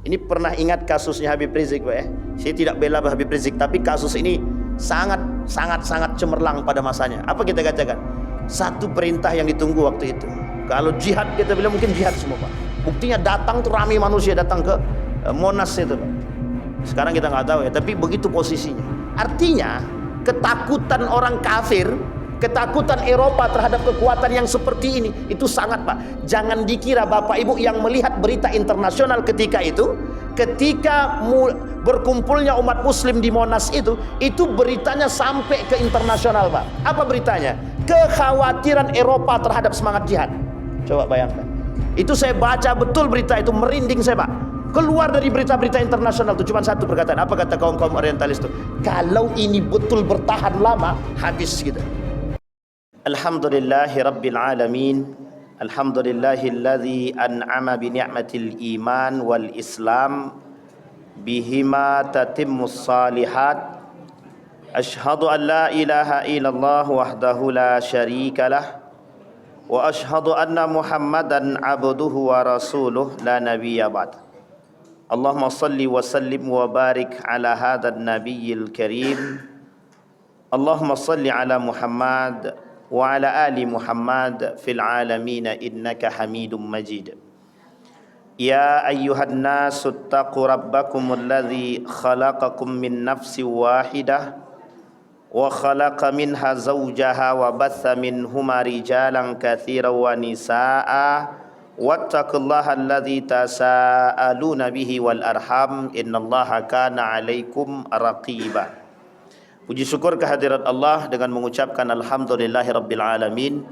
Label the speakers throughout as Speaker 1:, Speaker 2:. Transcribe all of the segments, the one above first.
Speaker 1: Ini pernah ingat kasusnya Habib Rizik, Pak ya? Saya tidak bela Habib Rizik, tapi kasus ini sangat cemerlang pada masanya. Apa kita katakan? Satu perintah yang ditunggu waktu itu. Kalau jihad kita bilang mungkin jihad semua, Pak. Buktinya datang tuh ramai manusia datang ke Monas itu, Pak. Sekarang kita nggak tahu ya, tapi begitu posisinya. Artinya ketakutan orang kafir, ketakutan Eropa terhadap kekuatan yang seperti ini itu sangat, Pak. Jangan dikira Bapak Ibu yang melihat berita internasional ketika itu, ketika berkumpulnya umat muslim di Monas itu beritanya sampai ke internasional, Pak. Apa beritanya? Kekhawatiran Eropa terhadap semangat jihad. Coba bayangkan. Itu saya baca betul berita itu, merinding saya, Pak. Keluar dari berita-berita internasional itu cuma satu perkataan. Apa kata kaum-kaum orientalis itu? Kalau ini betul bertahan lama, habis kita. Alhamdulillahi Rabbil Alamin. Alhamdulillahilladzi an'ama bi ni'matil iman wal islam bihima tatimmus salihat. Ashhadu an la ilaha illallah wahdahu la syarika lah wa ashhadu anna Muhammadan abduhu wa rasuluh la nabiyya ba'd. Allahumma salli wa sallim wa barik ala hadzal nabiyil karim. Allahumma salli ala Muhammad wa ala ali Muhammad fil alamin innaka Hamidum Majid. Ya ayyuhan nasu ittaqu rabbakumul ladzi khalaqakum min nafsin wahidah wa khalaqa minha zawjaha wa batha minhuma rijalan katsiran wa nisaa wattaqullaha alladzi tasaaluna bihi wal arham innallaha kana 'alaikum raqiba. Puji syukur kehadirat Allah dengan mengucapkan alhamdulillahi rabbil alamin.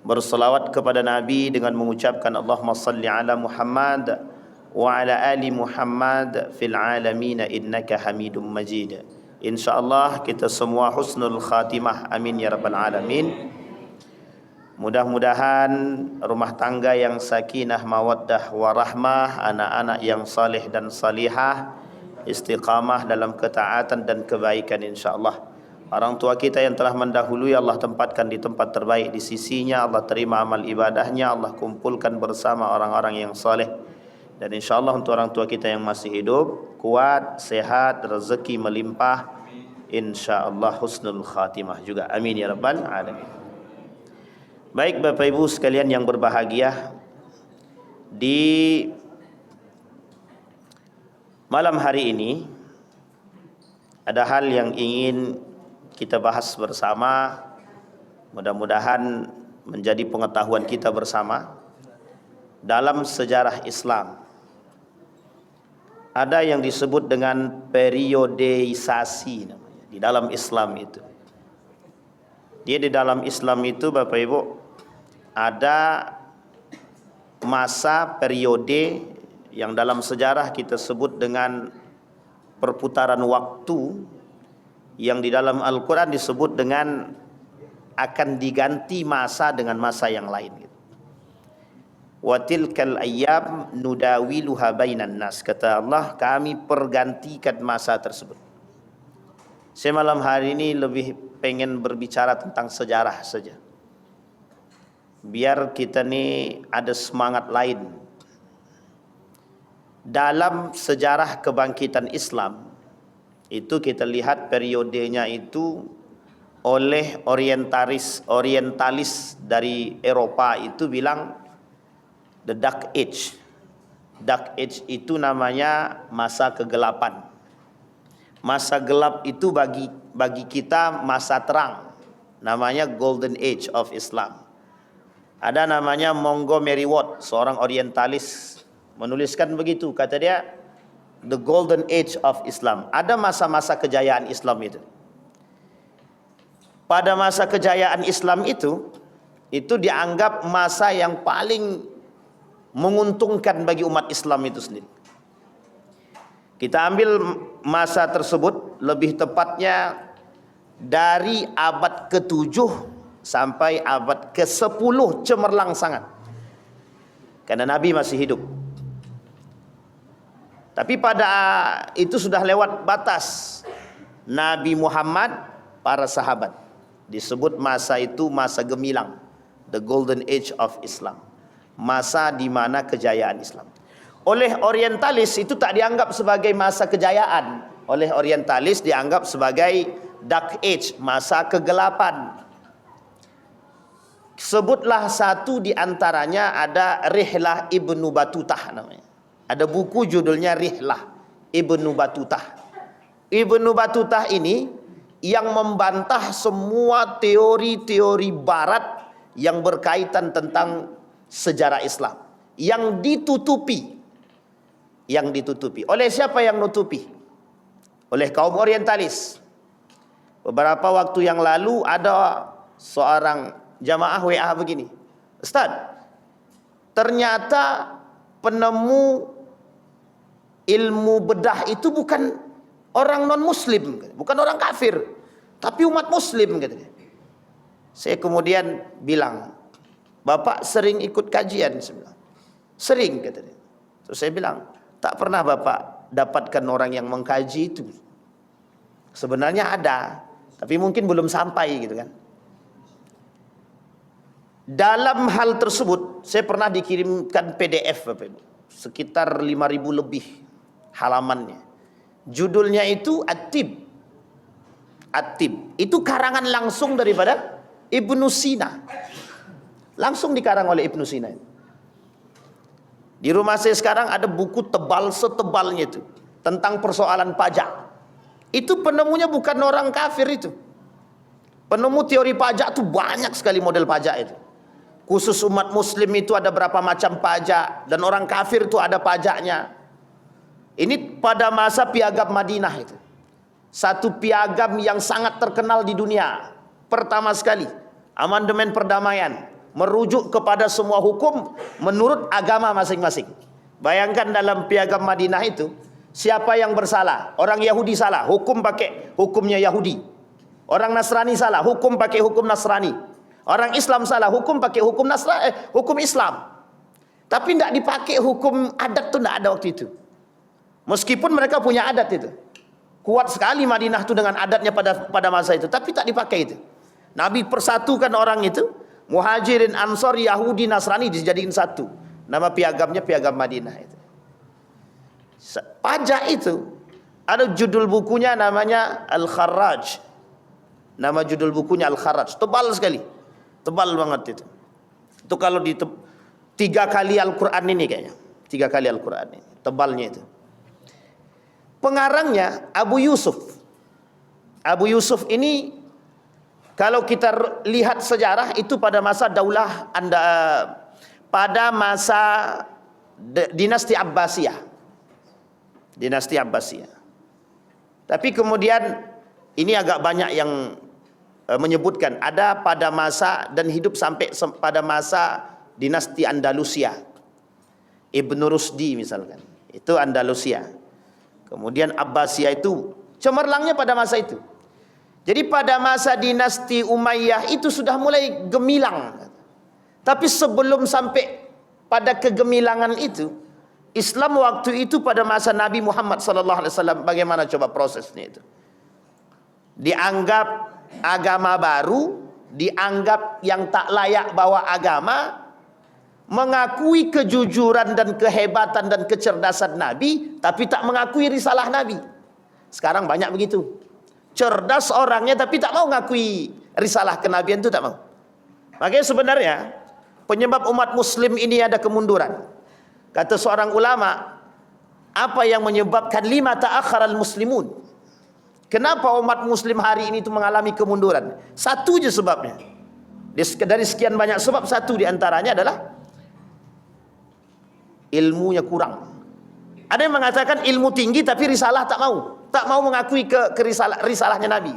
Speaker 1: Berselawat kepada Nabi dengan mengucapkan Allahumma salli ala Muhammad wa ala ali Muhammad fil alamin innaka Hamidum Majid. InsyaAllah kita semua husnul khatimah, amin ya rabbal alamin. Mudah-mudahan rumah tangga yang sakinah mawaddah warahmah, anak-anak yang salih dan salihah, istiqamah dalam ketaatan dan kebaikan insyaAllah. Orang tua kita yang telah mendahului Allah tempatkan di tempat terbaik di sisinya. Allah terima amal ibadahnya. Allah kumpulkan bersama orang-orang yang saleh. Dan insyaAllah untuk orang tua kita yang masih hidup, kuat, sehat, rezeki melimpah, insyaAllah husnul khatimah juga, amin ya rabbal alamin. Baik Bapak Ibu sekalian yang berbahagia, di malam hari ini ada hal yang ingin kita bahas bersama. Mudah-mudahan menjadi pengetahuan kita bersama. Dalam sejarah Islam ada yang disebut dengan periodeisasi namanya, di dalam Islam itu. Dia di dalam Islam itu Bapak Ibu ada masa periode yang dalam sejarah kita sebut dengan perputaran waktu, yang di dalam Al-Quran disebut dengan akan diganti masa dengan masa yang lain. Wa tilkal ayyam nudawiluha bainan nas. Kata Allah, kami pergantikan masa tersebut. Saya malam hari ini lebih pengen berbicara tentang sejarah saja, biar kita nih ada semangat lain. Dalam sejarah kebangkitan Islam itu kita lihat periodenya itu oleh orientalis dari Eropa itu bilang the Dark Age. Dark Age itu namanya masa kegelapan. Masa gelap itu bagi kita masa terang, namanya Golden Age of Islam. Ada namanya Montgomery Ward, seorang orientalis, menuliskan begitu, kata dia the Golden Age of Islam. Ada masa-masa kejayaan Islam itu. Pada masa kejayaan Islam itu dianggap masa yang paling menguntungkan bagi umat Islam itu sendiri. Kita ambil masa tersebut, lebih tepatnya dari abad ke-7 sampai abad ke-10 cemerlang sangat. Karena Nabi masih hidup. Tapi pada itu sudah lewat batas. Nabi Muhammad, para sahabat, disebut masa itu masa gemilang, the Golden Age of Islam. Masa di mana kejayaan Islam. oleh orientalis itu tak dianggap sebagai masa kejayaan. Oleh orientalis dianggap sebagai dark age, masa kegelapan. Sebutlah satu di antaranya, ada Rihlah Ibnu Batutah namanya. Ada buku judulnya Rihlah Ibnu Batutah. Ibnu Batutah ini yang membantah semua teori-teori barat yang berkaitan tentang sejarah Islam, yang ditutupi. Oleh siapa yang nutupi? Oleh kaum orientalis. Beberapa waktu yang lalu ada seorang jamaah WA begini, Ustaz, ternyata penemu ilmu bedah itu bukan orang non muslim, bukan orang kafir, tapi umat muslim katanya. Saya kemudian bilang, Bapak sering ikut kajian? Sering katanya. Terus saya bilang, tak pernah Bapak dapatkan orang yang mengkaji itu. Sebenarnya ada, tapi mungkin belum sampai gitu kan. Dalam hal tersebut saya pernah dikirimkan PDF Bapak Ibu, sekitar 5.000 lebih halamannya. Judulnya itu At-Tib. At-Tib itu karangan langsung daripada Ibnu Sina. Langsung dikarang oleh Ibnu Sina. Di rumah saya sekarang ada buku tebal setebalnya itu tentang persoalan pajak. Itu penemunya bukan orang kafir itu. Penemu teori pajak itu banyak sekali model pajak itu. Khusus umat muslim itu ada berapa macam pajak, dan orang kafir itu ada pajaknya. Ini pada masa Piagam Madinah itu. Satu piagam yang sangat terkenal di dunia. Pertama sekali, amandemen perdamaian, merujuk kepada semua hukum menurut agama masing-masing. Bayangkan dalam Piagam Madinah itu, siapa yang bersalah? Orang Yahudi salah, hukum pakai hukumnya Yahudi. Orang Nasrani salah, hukum pakai hukum Nasrani. Orang Islam salah, hukum pakai hukum hukum Islam. Tapi tidak dipakai hukum adat, itu tidak ada waktu itu. Meskipun mereka punya adat itu. Kuat sekali Madinah itu dengan adatnya pada masa itu, tapi tak dipakai itu. Nabi persatukan orang itu, Muhajirin, Ansor, Yahudi, Nasrani dijadiin satu. Nama piagamnya Piagam Madinah itu. Pajak itu ada judul bukunya namanya Al-Kharraj. Nama judul bukunya Al-Kharraj. Tebal sekali. Tebal banget itu. Itu kalau 3 kali Al-Quran ini kayaknya. 3 kali Al-Quran ini. Tebalnya itu. Pengarangnya Abu Yusuf. Abu Yusuf ini kalau kita lihat sejarah itu pada masa pada masa dinasti Abbasiyah. Dinasti Abbasiyah. Tapi kemudian ini agak banyak yang menyebutkan ada pada masa dan hidup sampai pada masa dinasti Andalusia. Ibnu Rusdi misalkan, itu Andalusia. Kemudian Abbasiyah itu cemerlangnya pada masa itu. Jadi pada masa dinasti Umayyah itu sudah mulai gemilang. Tapi sebelum sampai pada kegemilangan itu, Islam waktu itu pada masa Nabi Muhammad SAW, bagaimana coba prosesnya itu? Dianggap agama baru, dianggap yang tak layak bawa agama, mengakui kejujuran dan kehebatan dan kecerdasan Nabi, tapi tak mengakui risalah Nabi. Sekarang banyak begitu. Cerdas orangnya tapi tak mau mengakui risalah kenabian itu, tak mau. Makanya sebenarnya penyebab umat muslim ini ada kemunduran. Kata seorang ulama, apa yang menyebabkan lima ta'akharal muslimun? Kenapa umat muslim hari ini itu mengalami kemunduran? Satu je sebabnya. Dari sekian banyak sebab, satu diantaranya adalah ilmunya kurang. Ada yang mengatakan ilmu tinggi tapi risalah tak mau. Tak mau mengakui risalahnya Nabi.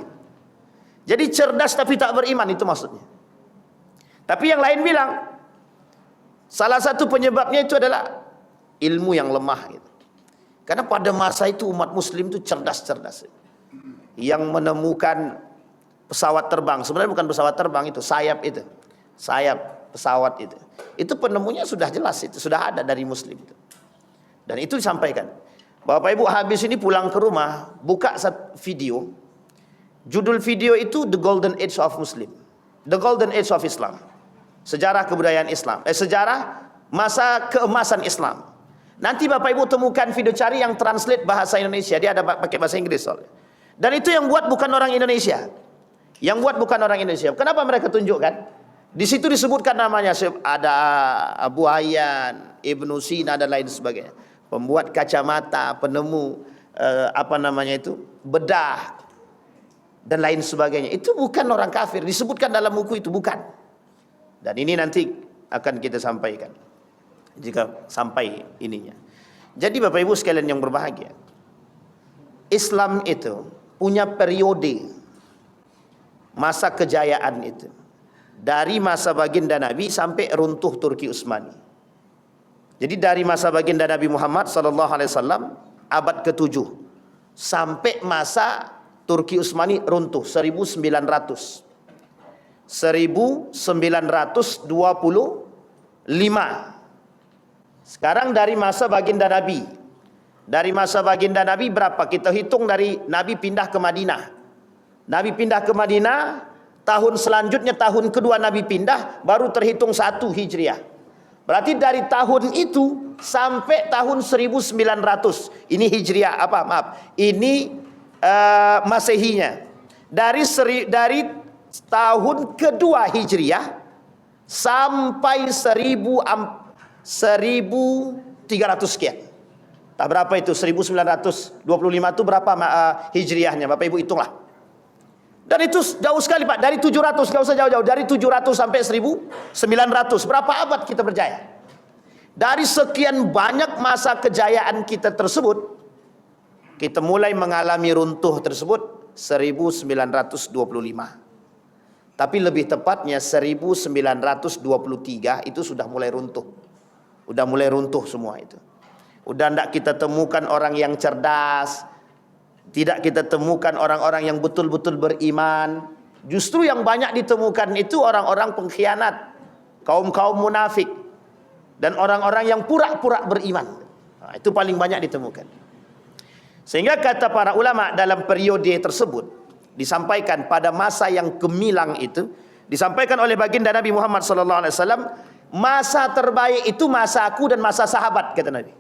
Speaker 1: Jadi cerdas tapi tak beriman, itu maksudnya. Tapi yang lain bilang, salah satu penyebabnya itu adalah ilmu yang lemah gitu. Karena pada masa itu umat muslim itu cerdas-cerdas. Yang menemukan pesawat terbang, sebenarnya bukan pesawat terbang itu, sayap itu. Sayap pesawat itu. Itu penemunya sudah jelas, itu sudah ada dari muslim itu. Dan itu disampaikan. Bapak Ibu habis ini pulang ke rumah, buka video. Judul video itu The Golden Age of Muslim. The Golden Age of Islam. Sejarah kebudayaan Islam. Sejarah masa keemasan Islam. Nanti Bapak Ibu temukan video cari yang translate bahasa Indonesia, dia ada pakai bahasa Inggris soalnya. Dan itu yang buat bukan orang Indonesia. Yang buat bukan orang Indonesia. Kenapa mereka tunjukkan? Di situ disebutkan namanya, ada Abu Hayyan, Ibnu Sina dan lain sebagainya. Pembuat kacamata, penemu bedah dan lain sebagainya. Itu bukan orang kafir, disebutkan dalam buku itu, bukan. Dan ini nanti akan kita sampaikan jika sampai ininya. Jadi Bapak Ibu sekalian yang berbahagia, Islam itu punya periode masa kejayaan itu. Dari masa baginda Nabi sampai runtuh Turki Utsmani. Jadi dari masa baginda Nabi Muhammad SAW abad ke-7 sampai masa Turki Utsmani runtuh 1925. Sekarang dari masa baginda Nabi. Dari masa baginda Nabi berapa? Kita hitung dari Nabi pindah ke Madinah. Nabi pindah ke Madinah, tahun selanjutnya tahun kedua Nabi pindah, baru terhitung 1 Hijriah. Berarti dari tahun itu sampai tahun 1900. Ini Hijriah, ini Masehinya. Dari tahun kedua Hijriah sampai 1300 sekian. Tak berapa itu 1925 itu berapa Hijriahnya? Bapak Ibu hitunglah. Dan itu jauh sekali Pak, dari 700, nggak usah jauh-jauh, dari 700 sampai 1900, berapa abad kita berjaya? Dari sekian banyak masa kejayaan kita tersebut, kita mulai mengalami runtuh tersebut 1925. Tapi lebih tepatnya 1923 itu sudah mulai runtuh. Udah mulai runtuh semua itu. Udah tidak kita temukan orang yang cerdas, tidak kita temukan orang-orang yang betul-betul beriman. Justru yang banyak ditemukan itu orang-orang pengkhianat, kaum-kaum munafik, dan orang-orang yang pura-pura beriman. Nah, itu paling banyak ditemukan. Sehingga kata para ulama dalam periode tersebut, disampaikan pada masa yang gemilang itu, disampaikan oleh baginda Nabi Muhammad SAW, masa terbaik itu masa aku dan masa sahabat, kata Nabi.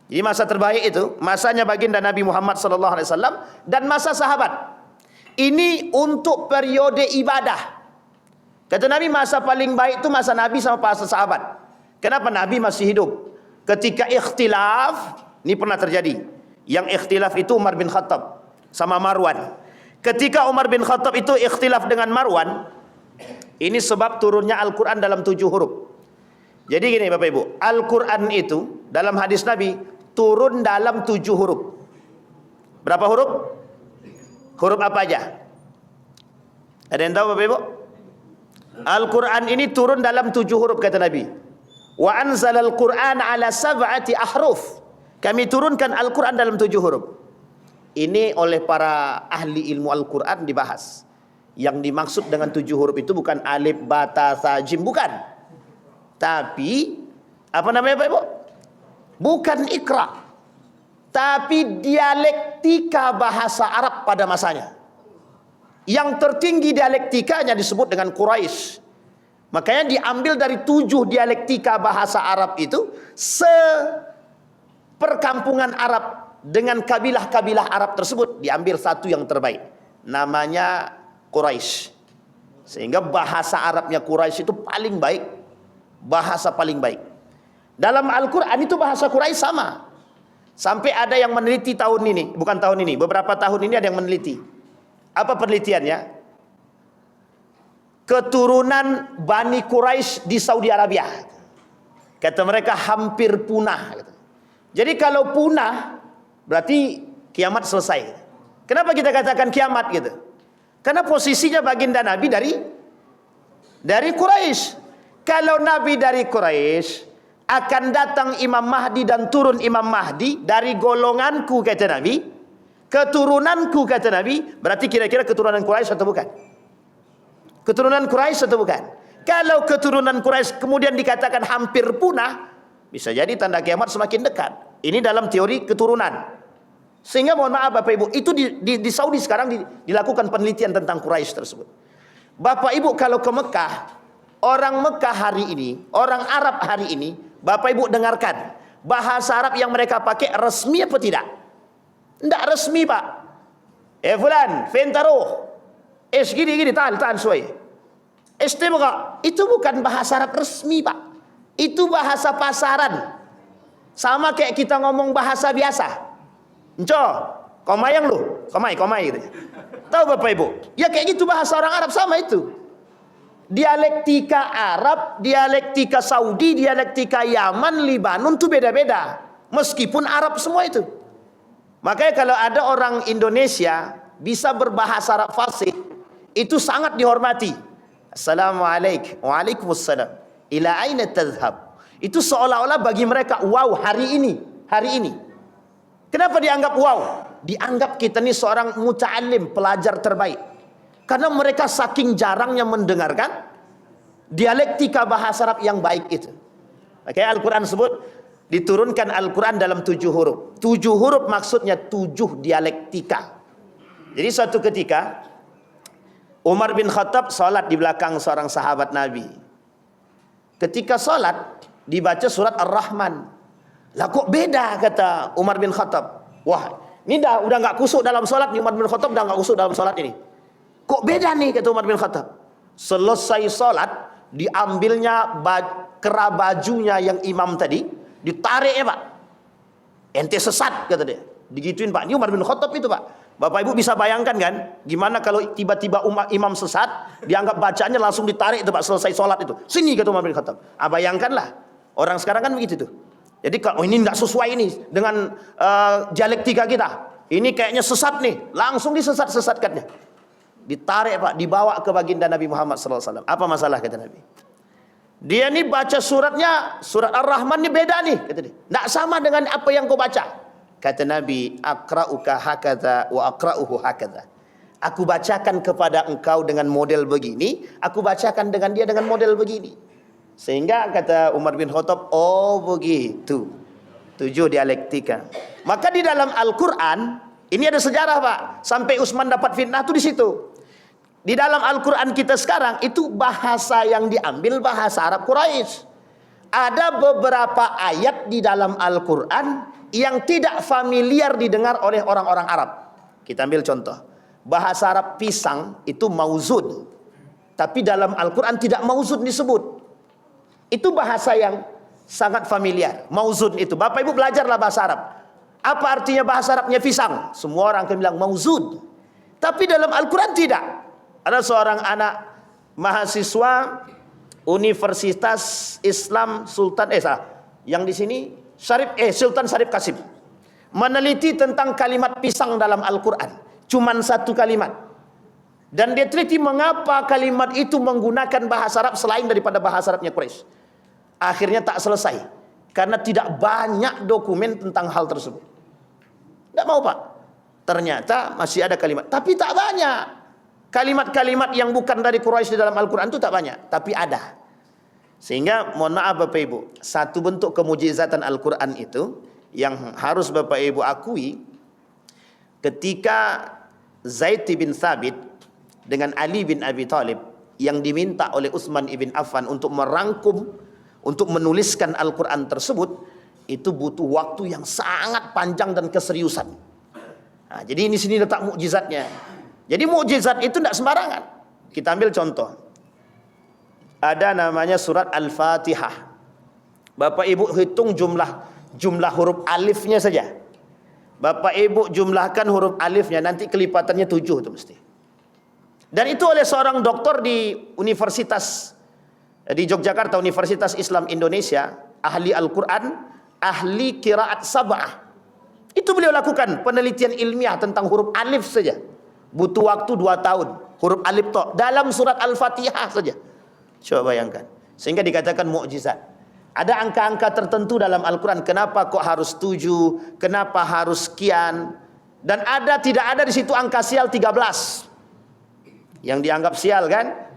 Speaker 1: Jadi masa terbaik itu masanya baginda Nabi Muhammad SAW dan masa sahabat. Ini untuk periode ibadah. Kata Nabi masa paling baik itu masa Nabi sama masa sahabat. Kenapa? Nabi masih hidup. Ketika ikhtilaf, ini pernah terjadi. Yang ikhtilaf itu Umar bin Khattab sama Marwan. Ketika Umar bin Khattab itu ikhtilaf dengan Marwan, ini sebab turunnya Al-Quran dalam 7 huruf. Jadi gini Bapak Ibu, Al-Quran itu dalam hadis Nabi turun dalam 7 huruf. Berapa huruf? Huruf apa aja? Ada yang tahu Bapak Ibu? Al-Quran ini turun dalam 7 huruf kata Nabi. Wa anzalal Qur'an ala sab'ati ahruf. Kami turunkan Al-Quran dalam 7 huruf. Ini oleh para ahli ilmu Al-Quran dibahas. Yang dimaksud dengan 7 huruf itu bukan alif, ba, ta, tha, jim, bukan. Tapi apa namanya Bapak Ibu? Bukan ikra, tapi dialektika bahasa Arab pada masanya. Yang tertinggi dialektikanya disebut dengan Quraisy. Makanya diambil dari 7 dialektika bahasa Arab itu, seperkampungan Arab dengan kabilah-kabilah Arab tersebut diambil satu yang terbaik, namanya Quraisy. Sehingga bahasa Arabnya Quraisy itu paling baik, bahasa paling baik. Dalam Al-Quran itu bahasa Quraisy sama. Sampai ada yang meneliti tahun ini, bukan tahun ini, beberapa tahun ini ada yang meneliti. Apa penelitiannya? Keturunan Bani Quraisy di Saudi Arabia. Kata mereka hampir punah. Jadi kalau punah, berarti kiamat selesai. Kenapa kita katakan kiamat gitu? Karena posisinya baginda Nabi dari Quraisy. Kalau Nabi dari Quraisy, akan datang Imam Mahdi dan turun Imam Mahdi dari golonganku kata Nabi, keturunanku kata Nabi, berarti kira-kira keturunan Quraisy atau bukan? Keturunan Quraisy atau bukan? Kalau keturunan Quraisy kemudian dikatakan hampir punah, bisa jadi tanda kiamat semakin dekat. Ini dalam teori keturunan. Sehingga mohon maaf Bapak Ibu, itu di Saudi sekarang dilakukan penelitian tentang Quraisy tersebut. Bapak Ibu kalau ke Mekah, orang Mekah hari ini, orang Arab hari ini, Bapak Ibu dengarkan, bahasa Arab yang mereka pakai resmi apa tidak? Tidak resmi, Pak. Fulan, fentaruh. Gini, tahan suai. Istibgha. Itu bukan bahasa Arab resmi, Pak. Itu bahasa pasaran. Sama kayak kita ngomong bahasa biasa. Enco, komayang lu. Komay gitu. Tahu Bapak Ibu? Ya kayak gitu bahasa orang Arab sama itu. Dialektika Arab, dialektika Saudi, dialektika Yaman, Libanon itu beda-beda. Meskipun Arab semua itu. Makanya kalau ada orang Indonesia bisa berbahasa Arab fasih, itu sangat dihormati. Assalamualaikum. Waalaikumsalam. Ila aina tadhhab. Itu seolah-olah bagi mereka, wow, hari ini. Kenapa dianggap wow? Dianggap kita ini seorang muta'alim, pelajar terbaik. Karena mereka saking jarangnya mendengarkan dialektika bahasa Arab yang baik itu. Makanya Al-Quran sebut, diturunkan Al-Quran dalam 7 huruf. 7 huruf maksudnya 7 dialektika. Jadi suatu ketika, Umar bin Khattab salat di belakang seorang sahabat Nabi. Ketika salat, dibaca surat Ar-Rahman. Lah kok beda, kata Umar bin Khattab. Wah, ini udah nggak kusuk dalam salat nih, Umar bin Khattab udah nggak kusuk dalam salat ini. Kok beda nih, kata Umar bin Khattab. Selesai salat, diambilnya kera bajunya yang imam tadi, ditarik ya Pak. Ente sesat, kata dia. Digituin Pak. Ini Umar bin Khattab itu Pak. Bapak Ibu bisa bayangkan kan, gimana kalau tiba-tiba imam sesat, dianggap bacaannya langsung ditarik itu Pak, selesai sholat itu. Sini, kata Umar bin Khattab. Bayangkanlah, orang sekarang kan begitu tuh. Jadi kalau ini nggak sesuai ini dengan dialektika kita, ini kayaknya sesat nih, langsung disesat-sesatkannya. Ditarik Pak, dibawa ke baginda Nabi Muhammad SAW. Apa masalah, kata Nabi? Dia nih baca suratnya, surat Ar-Rahman nih beda nih, kata dia. Nggak sama dengan apa yang kau baca. Kata Nabi, akra'uka hakadha wa akra'uhu hakadha. Aku bacakan kepada engkau dengan model begini, aku bacakan dengan dia dengan model begini. Sehingga kata Umar bin Khattab, oh begitu. 7 dialektika. Maka di dalam Al-Quran, ini ada sejarah Pak. Sampai Utsman dapat fitnah tuh di situ. Di dalam Al-Quran kita sekarang, itu bahasa yang diambil bahasa Arab Quraisy. Ada beberapa ayat di dalam Al-Quran yang tidak familiar didengar oleh orang-orang Arab. Kita ambil contoh. Bahasa Arab pisang itu mauzun. Tapi dalam Al-Quran tidak mauzun disebut. Itu bahasa yang sangat familiar. Mauzun itu. Bapak Ibu belajarlah bahasa Arab. Apa artinya bahasa Arabnya pisang? Semua orang akan bilang mauzun. Tapi dalam Al-Quran tidak. Ada seorang anak mahasiswa Universitas Islam Sultan yang di sini Sultan Syarif Qasim meneliti tentang kalimat pisang dalam Al-Quran. Cuman 1 kalimat. Dan dia teliti mengapa kalimat itu menggunakan bahasa Arab selain daripada bahasa Arabnya Quraisy. Akhirnya tak selesai. Karena tidak banyak dokumen tentang hal tersebut. Tidak mau Pak. Ternyata masih ada kalimat. Tapi tak banyak. Kalimat-kalimat yang bukan dari Quraisy di dalam Al-Quran itu tak banyak. Tapi ada. Sehingga mohon maaf Bapak Ibu, satu bentuk kemujizatan Al-Quran itu yang harus Bapak Ibu akui, ketika Zaid bin Thabit dengan Ali bin Abi Thalib yang diminta oleh Utsman ibn Affan untuk merangkum, untuk menuliskan Al-Quran tersebut, itu butuh waktu yang sangat panjang dan keseriusan. Nah, jadi ini sini letak mukjizatnya. Jadi mukjizat itu tidak sembarangan. Kita ambil contoh. Ada namanya surat Al-Fatihah. Bapak Ibu hitung jumlah huruf alifnya saja. Bapak Ibu jumlahkan huruf alifnya, nanti kelipatannya 7 itu mesti. Dan itu oleh seorang doktor di Universitas di Yogyakarta, Universitas Islam Indonesia, ahli Al-Quran, ahli qiraat sab'ah. Itu beliau lakukan penelitian ilmiah tentang huruf alif saja. Butuh waktu 2 tahun. Huruf alif toh dalam surat Al-Fatihah saja. Coba bayangkan. Sehingga dikatakan mukjizat. Ada angka-angka tertentu dalam Al-Quran. Kenapa kok harus 7? Kenapa harus sekian? Dan tidak ada di situ angka sial 13. Yang dianggap sial kan?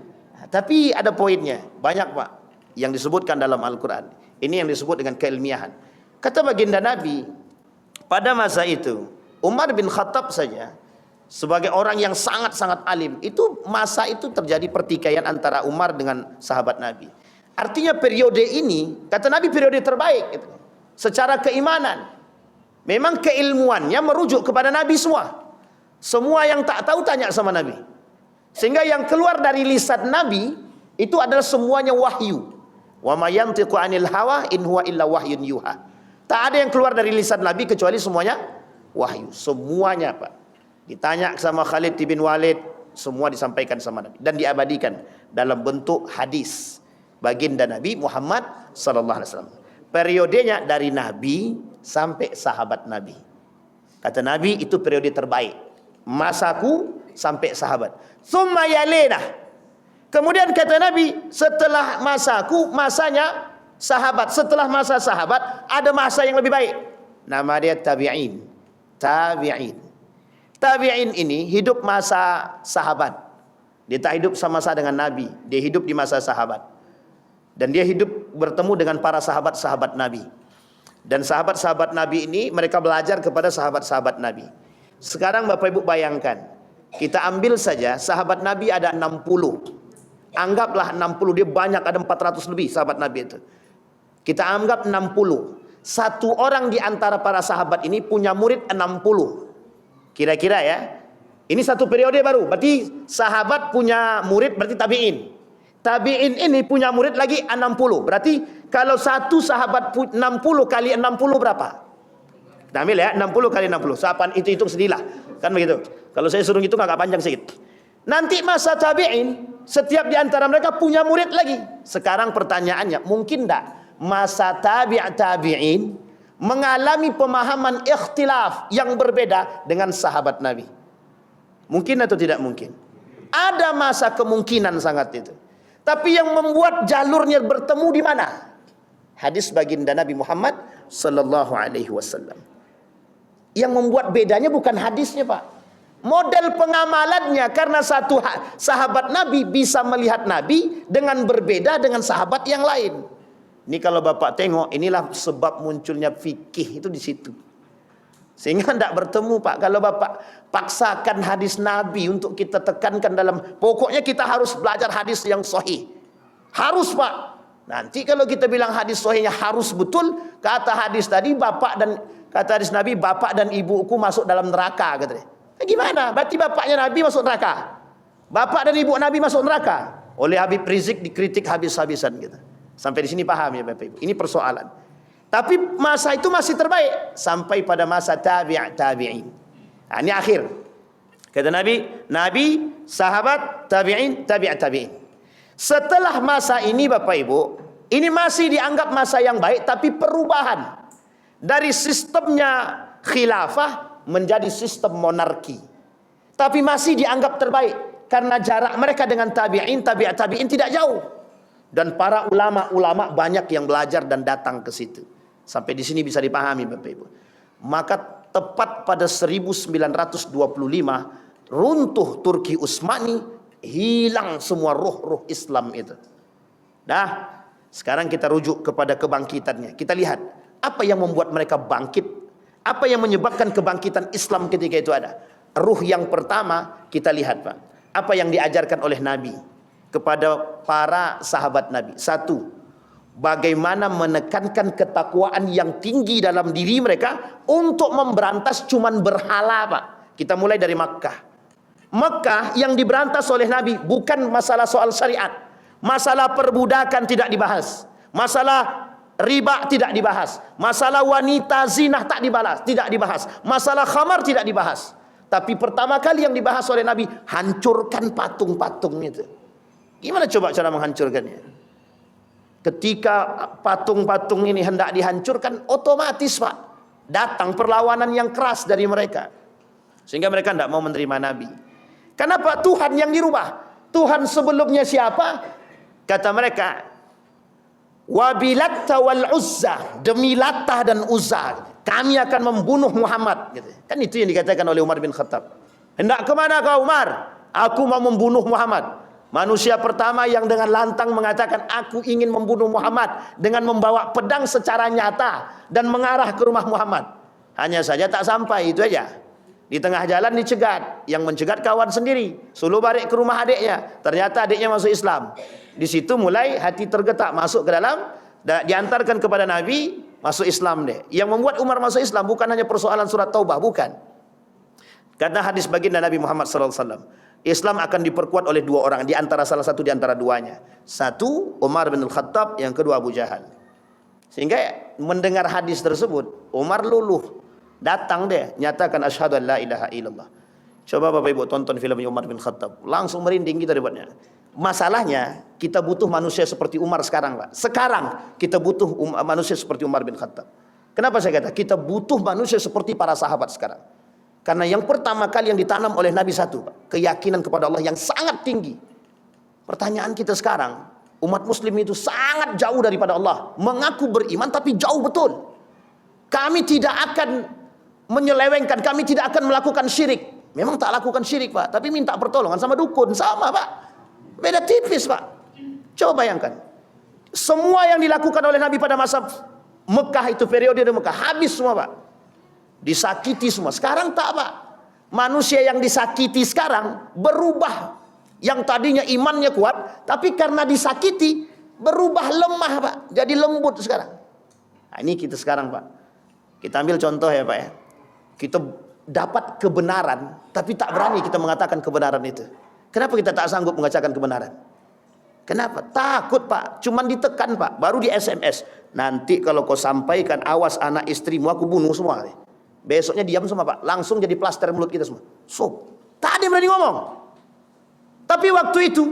Speaker 1: Tapi ada poinnya. Banyak Pak yang disebutkan dalam Al-Quran. Ini yang disebut dengan keilmiahan. Kata baginda Nabi, pada masa itu Umar bin Khattab saja sebagai orang yang sangat-sangat alim, itu masa itu terjadi pertikaian antara Umar dengan sahabat Nabi. Artinya periode ini, kata Nabi, periode terbaik gitu. secara keimanan. Memang keilmuannya merujuk kepada Nabi semua. Semua yang tak tahu tanya sama Nabi. Sehingga yang keluar dari lisan Nabi itu adalah semuanya wahyu. Wa ma yantiqu 'anil hawa in huwa illa wahyun yuha. Tak ada yang keluar dari lisan Nabi kecuali semuanya wahyu. Semuanya, Pak. Ditanya sama Khalid bin Walid, semua disampaikan sama Nabi dan diabadikan dalam bentuk hadis baginda Nabi Muhammad sallallahu alaihi wasallam. Periodenya dari Nabi sampai sahabat Nabi. Kata Nabi, itu periode terbaik. Masaku sampai sahabat. Tsumma yalina. Kemudian kata Nabi, setelah masaku, masanya sahabat. Setelah masa sahabat, ada masa yang lebih baik. Nama dia tabi'in. Tabi'in. Tabi'in ini hidup masa sahabat. Dia tak hidup sama-sama dengan Nabi. Dia hidup di masa sahabat. Dan dia hidup bertemu dengan para sahabat-sahabat Nabi. Dan sahabat-sahabat Nabi ini mereka belajar kepada sahabat-sahabat Nabi. Sekarang Bapak Ibu bayangkan, kita ambil saja sahabat Nabi ada 60. Anggaplah 60, dia banyak, ada 400 lebih sahabat Nabi itu. Kita anggap 60. Satu orang di antara para sahabat ini punya murid 60. Kira-kira ya. Ini satu periode baru. Berarti sahabat punya murid, berarti tabi'in. Tabi'in ini punya murid lagi 60. Berarti kalau satu sahabat 60 kali 60 berapa? Kita ambil ya, 60 kali 60. Sahabat itu hitung sendirilah. Kan begitu. Kalau saya suruh hitung agak panjang sedikit. Nanti masa tabi'in, setiap di antara mereka punya murid lagi. Sekarang pertanyaannya, mungkin tak masa tabi'in mengalami pemahaman ikhtilaf yang berbeda dengan sahabat Nabi? Mungkin atau tidak mungkin? Ada masa kemungkinan sangat itu. Tapi yang membuat jalurnya bertemu di mana? Hadis baginda Nabi Muhammad sallallahu alaihi wasallam. Yang membuat bedanya bukan hadisnya, Pak. Model pengamalannya, karena satu sahabat Nabi bisa melihat Nabi dengan berbeda dengan sahabat yang lain. Ini kalau Bapak tengok, inilah sebab munculnya fikih itu di situ. Sehingga tidak bertemu, Pak. Kalau Bapak paksakan hadis Nabi untuk kita tekankan dalam, pokoknya kita harus belajar hadis yang sahih. Harus, Pak. Nanti kalau kita bilang hadis sahihnya harus betul, kata hadis tadi bapak dan kata hadis Nabi, bapak dan ibuku masuk dalam neraka, katanya. Gimana? Berarti bapaknya Nabi masuk neraka, bapak dan ibu Nabi masuk neraka. Oleh Habib Rizik dikritik habis-habisan gitu. Sampai di sini paham ya Bapak Ibu. Ini persoalan. Tapi masa itu masih terbaik sampai pada masa tabi'in. Nah, ini akhir. Kata Nabi, sahabat, tabi'in. Setelah masa ini Bapak Ibu, ini masih dianggap masa yang baik, tapi perubahan dari sistemnya khilafah menjadi sistem monarki. Tapi masih dianggap terbaik karena jarak mereka dengan tabi'in tidak jauh. Dan para ulama-ulama banyak yang belajar dan datang ke situ. Sampai di sini bisa dipahami Bapak Ibu. Maka tepat pada 1925 runtuh Turki Utsmani, hilang semua ruh-ruh Islam itu. Nah, sekarang kita rujuk kepada kebangkitannya. Kita lihat apa yang membuat mereka bangkit. Apa yang menyebabkan kebangkitan Islam ketika itu ada. Ruh yang pertama kita lihat, Pak. Apa yang diajarkan oleh Nabi kepada para sahabat Nabi. Satu, bagaimana menekankan ketakwaan yang tinggi dalam diri mereka untuk memberantas cuman berhala, Pak. Kita mulai dari Makkah. Makkah yang diberantas oleh Nabi bukan masalah soal syariat. Masalah perbudakan tidak dibahas. Masalah riba tidak dibahas. Masalah wanita zinah tidak dibahas. Masalah khamar tidak dibahas. Tapi pertama kali yang dibahas oleh Nabi, hancurkan patung-patung itu. Gimana coba cara menghancurkannya? Ketika patung-patung ini hendak dihancurkan, otomatis Pak, datang perlawanan yang keras dari mereka. Sehingga mereka tidak mau menerima Nabi. Kenapa? Tuhan yang dirubah. Tuhan sebelumnya siapa? Kata mereka, Wabilatta wal Uzza, demi Latah dan Uzza, kami akan membunuh Muhammad. Kan itu yang dikatakan oleh Umar bin Khattab. Hendak kemana kau Umar? Aku mau membunuh Muhammad. Manusia pertama yang dengan lantang mengatakan aku ingin membunuh Muhammad dengan membawa pedang secara nyata dan mengarah ke rumah Muhammad. Hanya saja tak sampai, itu aja. Di tengah jalan dicegat, yang mencegat kawan sendiri. Suruh balik ke rumah adiknya. Ternyata adiknya masuk Islam. Di situ mulai hati tergetak, masuk ke dalam, diantarkan kepada Nabi. masuk Islam deh. Yang membuat Umar masuk Islam bukan hanya persoalan surat Taubah, bukan. Karena hadis baginda Nabi Muhammad SAW, Islam akan diperkuat oleh dua orang, di antara salah satu di antara duanya. Satu Umar bin Al-Khattab, yang kedua Abu Jahal. Sehingga mendengar hadis tersebut, Umar luluh, datang dia, nyatakan asyhadu an la ilaha illallah. Coba Bapak Ibu tonton filmnya Umar bin Khattab, langsung merinding kita debatnya. Masalahnya kita butuh manusia seperti Umar sekarang, Pak. Sekarang kita butuh manusia seperti Umar bin Khattab. Kenapa saya kata kita butuh manusia seperti para sahabat sekarang? Karena yang pertama kali yang ditanam oleh Nabi satu, Pak, keyakinan kepada Allah yang sangat tinggi. Pertanyaan kita sekarang, umat muslim itu sangat jauh daripada Allah. Mengaku beriman tapi jauh betul. Kami tidak akan menyelewengkan, kami tidak akan melakukan syirik. Memang tak lakukan syirik, Pak, tapi minta pertolongan sama dukun, sama, Pak. Beda tipis, Pak. Coba bayangkan. Semua yang dilakukan oleh Nabi pada masa Mekah itu, periode Mekah, habis semua, Pak. Disakiti semua. Sekarang tak, Pak. Manusia yang disakiti sekarang berubah. Yang tadinya imannya kuat, tapi karena disakiti berubah lemah, Pak. Jadi lembut sekarang. Nah, ini kita sekarang, Pak. Kita ambil contoh ya, Pak ya. Kita dapat kebenaran, tapi tak berani kita mengatakan kebenaran itu. Kenapa kita tak sanggup mengatakan kebenaran? Kenapa? Takut, Pak. Cuman ditekan, Pak. Baru di SMS. Nanti kalau kau sampaikan, awas anak istrimu aku bunuh semua. Besoknya diam semua, Pak. Langsung jadi plaster mulut kita semua. So, tak ada yang berani ngomong. Tapi waktu itu,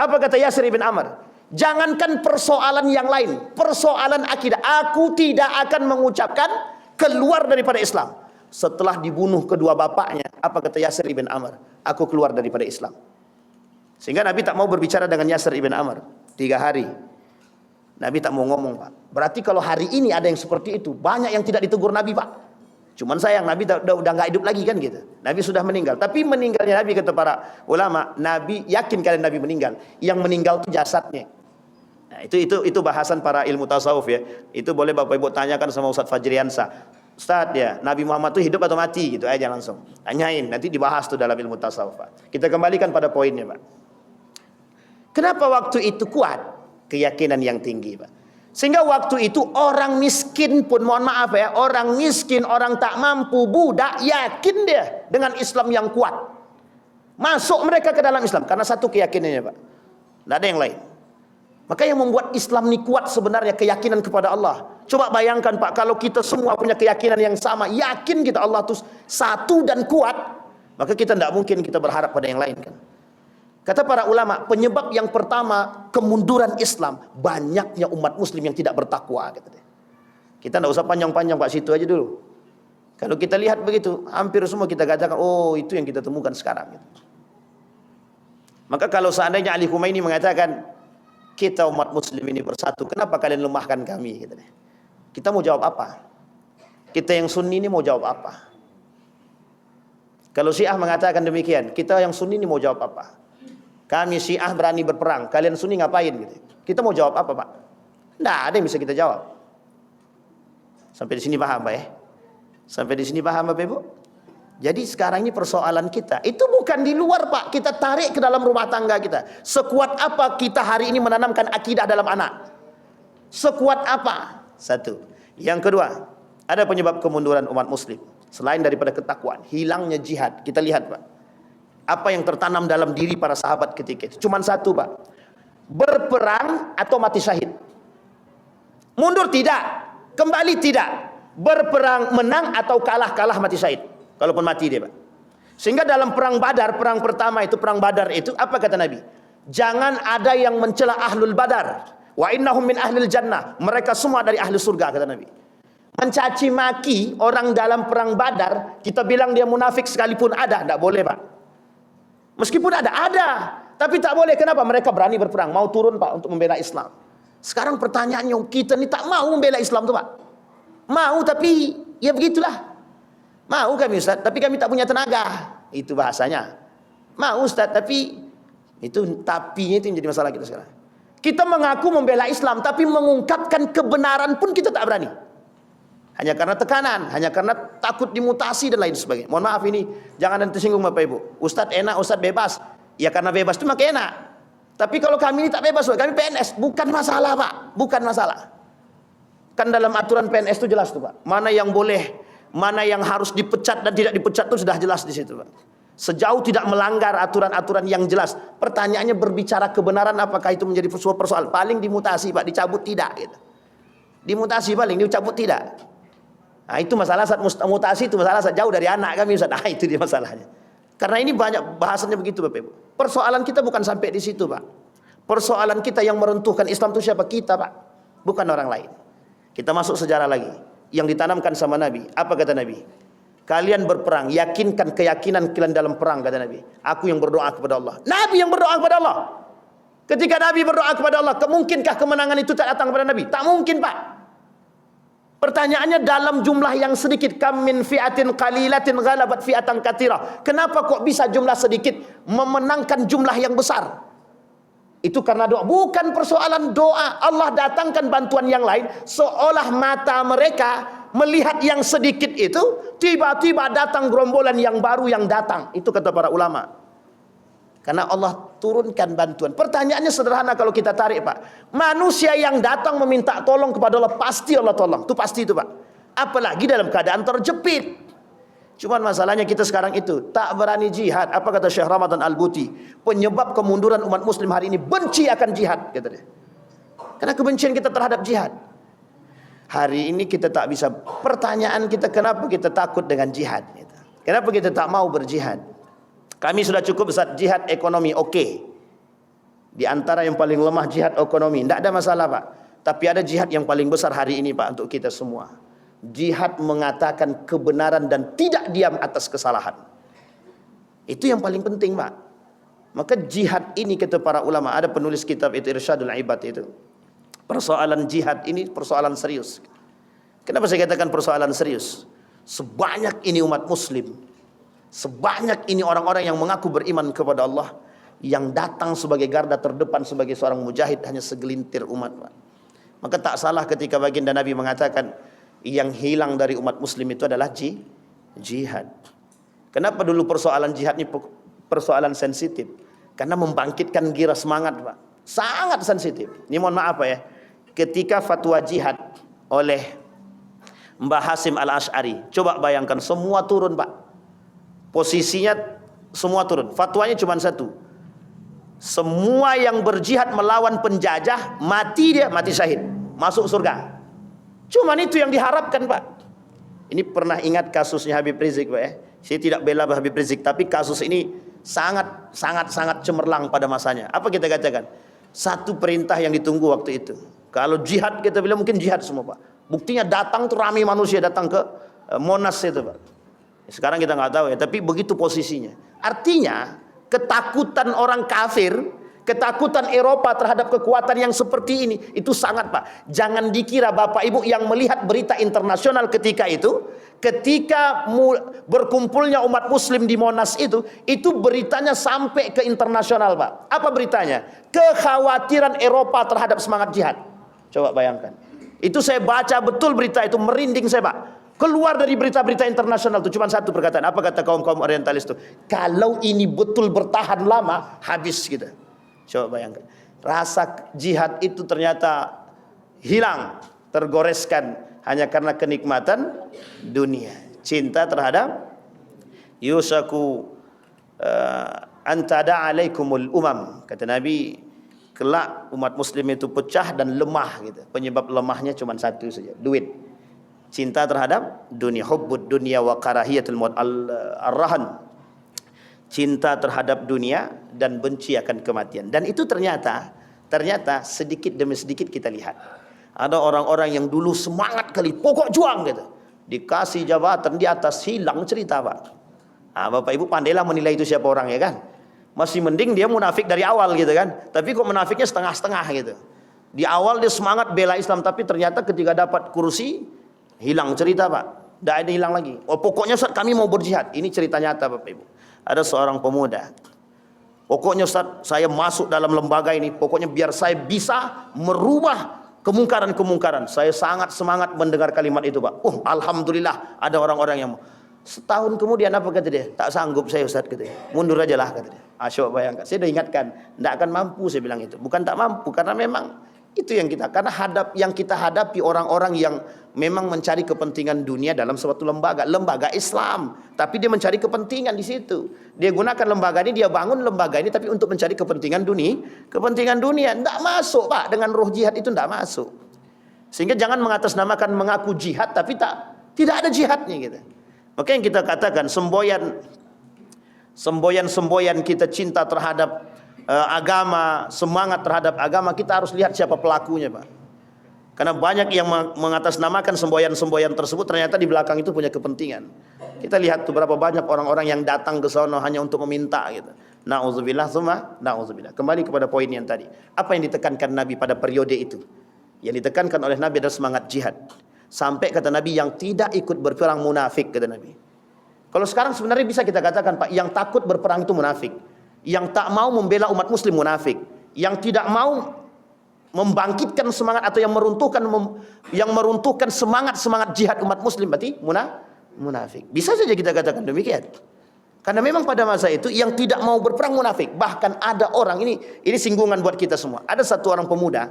Speaker 1: apa kata Yasir ibn Amr? Jangankan persoalan yang lain, persoalan akidah. Aku tidak akan mengucapkan keluar daripada Islam. Setelah dibunuh kedua bapaknya, apa kata Yasir ibn Amr? Aku keluar daripada Islam. Sehingga Nabi tak mau berbicara dengan Yasir ibn Amr 3 hari. Nabi tak mau ngomong, Pak. Berarti kalau hari ini ada yang seperti itu, banyak yang tidak ditegur Nabi, Pak. Cuman sayang Nabi udah nggak hidup lagi kan gitu. Nabi sudah meninggal. Tapi meninggalnya Nabi, kata para ulama, Nabi yakin kalian Nabi meninggal. Yang meninggal itu jasadnya. Nah, itu bahasan para ilmu tasawuf ya. Itu boleh Bapak Ibu tanyakan sama Ustaz Fajriansa. Ustaz ya, Nabi Muhammad itu hidup atau mati gitu aja langsung. Tanyain, nanti dibahas tuh dalam ilmu tasawuf, Pak. Kita kembalikan pada poinnya, Pak. Kenapa waktu itu kuat? Keyakinan yang tinggi, Pak. Sehingga waktu itu orang miskin pun, mohon maaf ya, orang miskin, orang tak mampu, budak, yakin dia dengan Islam yang kuat. Masuk mereka ke dalam Islam karena satu keyakinannya, Pak. Tidak ada yang lain. Maka yang membuat Islam ini kuat sebenarnya keyakinan kepada Allah. Coba bayangkan, Pak, kalau kita semua punya keyakinan yang sama, yakin kita Allah itu satu dan kuat, maka kita tidak mungkin kita berharap pada yang lain kan. Kata para ulama, penyebab yang pertama kemunduran Islam, banyaknya umat muslim yang tidak bertakwa. Kita tidak usah panjang-panjang, Pak, situ aja dulu. Kalau kita lihat begitu, hampir semua kita katakan, oh itu yang kita temukan sekarang. Maka kalau seandainya Ali Khumaini mengatakan, kita umat muslim ini bersatu, kenapa kalian lemahkan kami? Kita mau jawab apa? Kita yang sunni ini mau jawab apa? Kalau Syiah mengatakan demikian, kita yang sunni ini mau jawab apa? Kami Syiah berani berperang, kalian Sunni ngapain gitu. Kita mau jawab apa, Pak? Tidak ada yang bisa kita jawab. Sampai di sini paham, Pak ya? Sampai di sini paham, Bapak Ibu? Jadi sekarang ini persoalan kita, itu bukan di luar, Pak. Kita tarik ke dalam rumah tangga kita. Sekuat apa kita hari ini menanamkan akidah dalam anak? Sekuat apa? Satu. Yang kedua, ada penyebab kemunduran umat muslim. Selain daripada ketakwaan, hilangnya jihad. Kita lihat, Pak. Apa yang tertanam dalam diri para sahabat ketika itu? Cuman satu, Pak. Berperang atau mati syahid. Mundur tidak, kembali tidak. Berperang menang atau kalah mati syahid. Kalaupun mati dia, Pak. Sehingga dalam perang Badar, perang pertama itu, perang Badar itu, apa kata Nabi? Jangan ada yang mencela ahlul Badar. Wa innahum min ahlil jannah. Mereka semua dari ahli surga, kata Nabi. Mencaci maki orang dalam perang Badar, kita bilang dia munafik sekalipun ada, tidak boleh, Pak. Meskipun ada, tapi tak boleh. Kenapa? Mereka berani berperang, mau turun, Pak, untuk membela Islam. Sekarang pertanyaannya, kita ni tak mau membela Islam tuh, Pak. Mau, tapi ya begitulah. Mau kami, Ustaz, tapi kami tak punya tenaga. Itu bahasanya. Mau, Ustaz, tapi itu tapinya itu yang jadi masalah kita sekarang. Kita mengaku membela Islam, tapi mengungkapkan kebenaran pun kita tak berani. Hanya karena tekanan, hanya karena takut dimutasi dan lain sebagainya. Mohon maaf ini, jangan nanti tersinggung Bapak Ibu. Ustadz enak, Ustadz bebas. Ya karena bebas itu makin enak. Tapi kalau kami ini tak bebas, kami PNS. Bukan masalah, Pak. Bukan masalah. Kan dalam aturan PNS itu jelas tuh Pak. Mana yang boleh, mana yang harus dipecat dan tidak dipecat itu sudah jelas di situ Pak. Sejauh tidak melanggar aturan-aturan yang jelas. Pertanyaannya berbicara kebenaran apakah itu menjadi sebuah persoalan. Paling dimutasi Pak, dicabut tidak gitu. Dimutasi paling, dicabut tidak. Nah itu masalah saat mutasi, itu masalah saat jauh dari anak kami Ustaz. Nah itu dia masalahnya. Karena ini banyak bahasannya begitu Bapak Ibu. Persoalan kita bukan sampai di situ Pak. Persoalan kita yang merentuhkan Islam itu siapa? Kita Pak, bukan orang lain. Kita masuk sejarah lagi. Yang ditanamkan sama Nabi. Apa kata Nabi? Kalian berperang, yakinkan keyakinan kalian dalam perang, kata Nabi. Aku yang berdoa kepada Allah. Nabi yang berdoa kepada Allah. Ketika Nabi berdoa kepada Allah, kemungkinkah kemenangan itu tak datang kepada Nabi? Tak mungkin Pak. Pertanyaannya dalam jumlah yang sedikit. Kam min fi'atin qalilatin ghalabat fi'atan katsirah. Kenapa kok bisa jumlah sedikit memenangkan jumlah yang besar? Itu karena doa. Bukan persoalan doa. Allah datangkan bantuan yang lain. Seolah mata mereka melihat yang sedikit itu, tiba-tiba datang gerombolan yang baru yang datang. Itu kata para ulama. Karena Allah turunkan bantuan. Pertanyaannya sederhana kalau kita tarik Pak. Manusia yang datang meminta tolong kepada Allah, pasti Allah tolong. Itu pasti itu Pak. Apalagi dalam keadaan terjepit. Cuman masalahnya kita sekarang itu tak berani jihad. Apa kata Syekh Ramadan Al-Buti? Penyebab kemunduran umat muslim hari ini benci akan jihad, kata dia. Karena kebencian kita terhadap jihad. Hari ini kita tak bisa. Pertanyaan kita, kenapa kita takut dengan jihad? Kenapa kita tak mau berjihad? Kami sudah cukup Ustaz, jihad ekonomi oke. Di antara yang paling lemah jihad ekonomi, tidak ada masalah Pak. Tapi ada jihad yang paling besar hari ini Pak untuk kita semua. Jihad mengatakan kebenaran dan tidak diam atas kesalahan. Itu yang paling penting Pak. Maka jihad ini kata para ulama, ada penulis kitab itu Irsyadul Ibad itu. Persoalan jihad ini persoalan serius. Kenapa saya katakan persoalan serius? Sebanyak ini umat muslim, sebanyak ini orang-orang yang mengaku beriman kepada Allah, yang datang sebagai garda terdepan sebagai seorang mujahid hanya segelintir umat Pak. Maka tak salah ketika baginda Nabi mengatakan yang hilang dari umat muslim itu adalah jihad. Kenapa dulu persoalan jihad ini persoalan sensitif? Karena membangkitkan gairah semangat Pak. Sangat sensitif. Ini mohon maaf Pak ya. Ketika fatwa jihad oleh Mbah Hasim Al-Asy'ari, coba bayangkan semua turun Pak. Posisinya semua turun. Fatwanya cuma satu. Semua yang berjihad melawan penjajah, mati dia, mati syahid, masuk surga. Cuman itu yang diharapkan Pak. Ini pernah ingat kasusnya Habib Rizik Pak ya. Saya tidak bela Habib Rizik, tapi kasus ini sangat cemerlang pada masanya. Apa kita katakan? Satu perintah yang ditunggu waktu itu. Kalau jihad kita bilang mungkin jihad semua Pak. Buktinya datang tuh ramai manusia datang ke Monas itu Pak. Sekarang kita nggak tahu ya, tapi begitu posisinya. Artinya ketakutan orang kafir, ketakutan Eropa terhadap kekuatan yang seperti ini, itu sangat Pak. Jangan dikira Bapak Ibu yang melihat berita internasional ketika itu, ketika berkumpulnya umat muslim di Monas itu beritanya sampai ke internasional Pak. Apa beritanya? Kekhawatiran Eropa terhadap semangat jihad. Coba bayangkan. Itu saya baca betul berita itu, merinding saya Pak. Keluar dari berita-berita internasional itu cuma satu perkataan. Apa kata kaum-kaum orientalis itu? Kalau ini betul bertahan lama, habis kita. Coba bayangkan. Rasa jihad itu ternyata hilang, tergoreskan hanya karena kenikmatan dunia. Cinta terhadap yusaku antada alaikumul umam. Kata Nabi, kelak umat muslim itu pecah dan lemah gitu. Penyebab lemahnya cuma satu saja, duit. Cinta terhadap dunia, hubbud dunia wa karahiyatul maut, ar-rahan. Cinta terhadap dunia dan benci akan kematian. Dan itu ternyata sedikit demi sedikit kita lihat. Ada orang-orang yang dulu semangat kali, pokok juang gitu. Dikasih jabatan di atas, hilang cerita Pak. Nah, Bapak Ibu pandailah menilai itu siapa orang ya kan. Masih mending dia munafik dari awal gitu kan. Tapi kok munafiknya setengah-setengah gitu. Di awal dia semangat bela Islam, tapi ternyata ketika dapat kursi, hilang cerita Pak. Tidak ada hilang lagi. Oh pokoknya Ustaz kami mau berjihad. Ini cerita nyata Bapak Ibu. Ada seorang pemuda. Pokoknya Ustaz saya masuk dalam lembaga ini. Pokoknya biar saya bisa merubah kemungkaran-kemungkaran. Saya sangat semangat mendengar kalimat itu Pak. Alhamdulillah ada orang-orang yang setahun kemudian apa kata dia? Tak sanggup saya Ustaz kata dia. Mundur aja lah kata dia. Coba bayangkan. Saya sudah ingatkan. Tidak akan mampu saya bilang itu. Bukan tak mampu. Karena memang Itu yang kita, karena yang kita hadapi orang-orang yang memang mencari kepentingan dunia dalam suatu lembaga Islam, tapi dia mencari kepentingan di situ. Dia gunakan lembaga ini, dia bangun lembaga ini, tapi untuk mencari kepentingan dunia. Tidak masuk Pak, dengan roh jihad itu tidak masuk. Sehingga jangan mengatasnamakan mengaku jihad, tapi tidak ada jihadnya gitu. Maka yang kita katakan semboyan kita cinta terhadap agama, semangat terhadap agama, kita harus lihat siapa pelakunya Pak. Karena banyak yang mengatasnamakan semboyan-semboyan tersebut ternyata di belakang itu punya kepentingan. Kita lihat tuh berapa banyak orang-orang yang datang ke sana hanya untuk meminta gitu. Nauzubillah tsumma nauzubillah. Kembali kepada poin yang tadi. Apa yang ditekankan Nabi pada periode itu? Yang ditekankan oleh Nabi adalah semangat jihad. Sampai kata Nabi, yang tidak ikut berperang munafik, kata Nabi. Kalau sekarang sebenarnya bisa kita katakan Pak, yang takut berperang itu munafik. Yang tak mau membela umat muslim munafik, yang tidak mau membangkitkan semangat atau yang meruntuhkan semangat jihad umat muslim berarti munafik. Bisa saja kita katakan demikian. Karena memang pada masa itu yang tidak mau berperang munafik. Bahkan ada orang, ini singgungan buat kita semua. Ada satu orang pemuda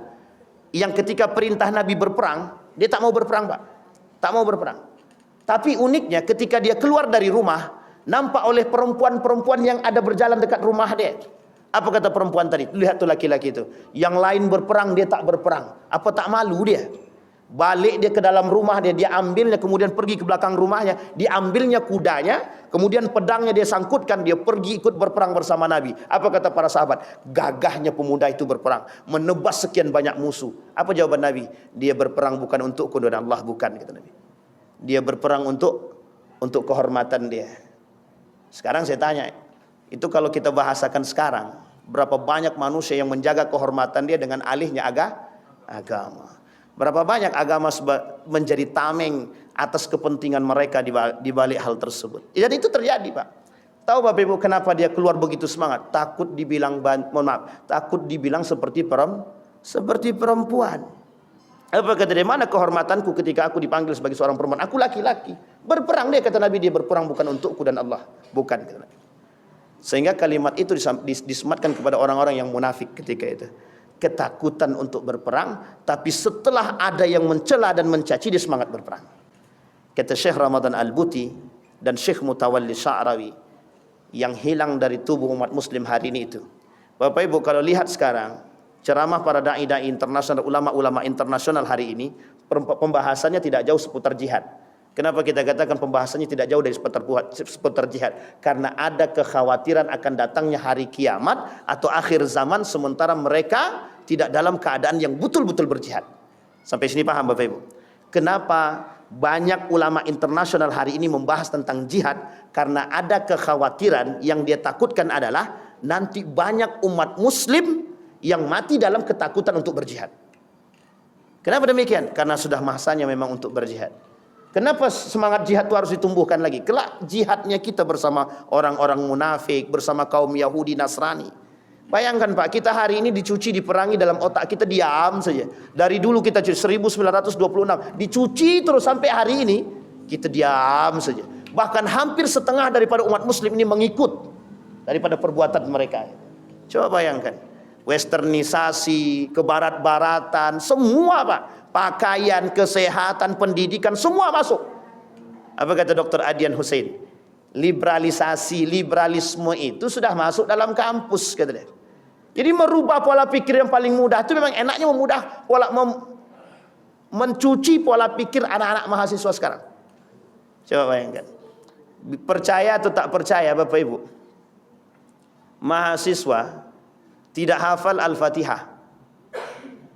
Speaker 1: yang ketika perintah Nabi berperang, dia tak mau berperang Pak. Tak mau berperang. Tapi uniknya ketika dia keluar dari rumah, nampak oleh perempuan-perempuan yang ada berjalan dekat rumah dia. Apa kata perempuan tadi? Lihat tuh laki-laki itu. Yang lain berperang, dia tak berperang. Apa tak malu dia? Balik dia ke dalam rumah dia ambilnya, kemudian pergi ke belakang rumahnya, diambilnya kudanya, kemudian pedangnya dia sangkutkan, dia pergi ikut berperang bersama Nabi. Apa kata para sahabat? Gagahnya pemuda itu berperang, menebas sekian banyak musuh. Apa jawaban Nabi? Dia berperang bukan untukku dan Allah, bukan, kata Nabi. Dia berperang untuk kehormatan dia. Sekarang saya tanya, itu kalau kita bahasakan sekarang, berapa banyak manusia yang menjaga kehormatan dia dengan alihnya agama? Berapa banyak agama menjadi tameng atas kepentingan mereka di balik hal tersebut? Dan itu terjadi Pak. Tahu Bapak Ibu kenapa dia keluar begitu semangat? Takut dibilang seperti perempuan. Apa kata dia? Mana kehormatanku ketika aku dipanggil sebagai seorang perempuan? Aku laki-laki. Berperang dia, kata Nabi, dia berperang bukan untukku dan Allah. Bukan, kata Nabi. Sehingga kalimat itu disematkan kepada orang-orang yang munafik ketika itu. Ketakutan untuk berperang, tapi setelah ada yang mencela dan mencaci, dia semangat berperang. Kata Syekh Ramadan Al-Buti dan Syekh Mutawalli Sya'rawi yang hilang dari tubuh umat muslim hari ini itu. Bapak Ibu kalau lihat sekarang, ceramah para dai-dai internasional, ulama-ulama internasional hari ini, pembahasannya tidak jauh seputar jihad. Kenapa kita katakan pembahasannya tidak jauh dari seputar jihad? Karena ada kekhawatiran akan datangnya hari kiamat atau akhir zaman, sementara mereka tidak dalam keadaan yang betul-betul berjihad. Sampai sini paham Bapak Ibu? Kenapa banyak ulama internasional hari ini membahas tentang jihad? Karena ada kekhawatiran yang dia takutkan adalah nanti banyak umat muslim yang mati dalam ketakutan untuk berjihad. Kenapa demikian? Karena sudah masanya memang untuk berjihad. Kenapa semangat jihad itu harus ditumbuhkan lagi? Kelak jihadnya kita bersama orang-orang munafik, bersama kaum Yahudi, Nasrani. Bayangkan Pak, kita hari ini dicuci, diperangi dalam otak kita, diam saja. Dari dulu kita 1926, dicuci terus sampai hari ini, kita diam saja. Bahkan hampir setengah daripada umat muslim ini mengikut daripada perbuatan mereka. Coba bayangkan. Westernisasi, kebarat-baratan, semua Pak. Pakaian, kesehatan, pendidikan, semua masuk. Apa kata Dr. Adian Hussein? Liberalisme itu sudah masuk dalam kampus, kata dia. Jadi merubah pola pikir yang paling mudah itu memang enaknya mencuci pola pikir anak-anak mahasiswa sekarang. Coba bayangkan. Percaya atau tak percaya Bapak Ibu? Mahasiswa tidak hafal Al-Fatihah.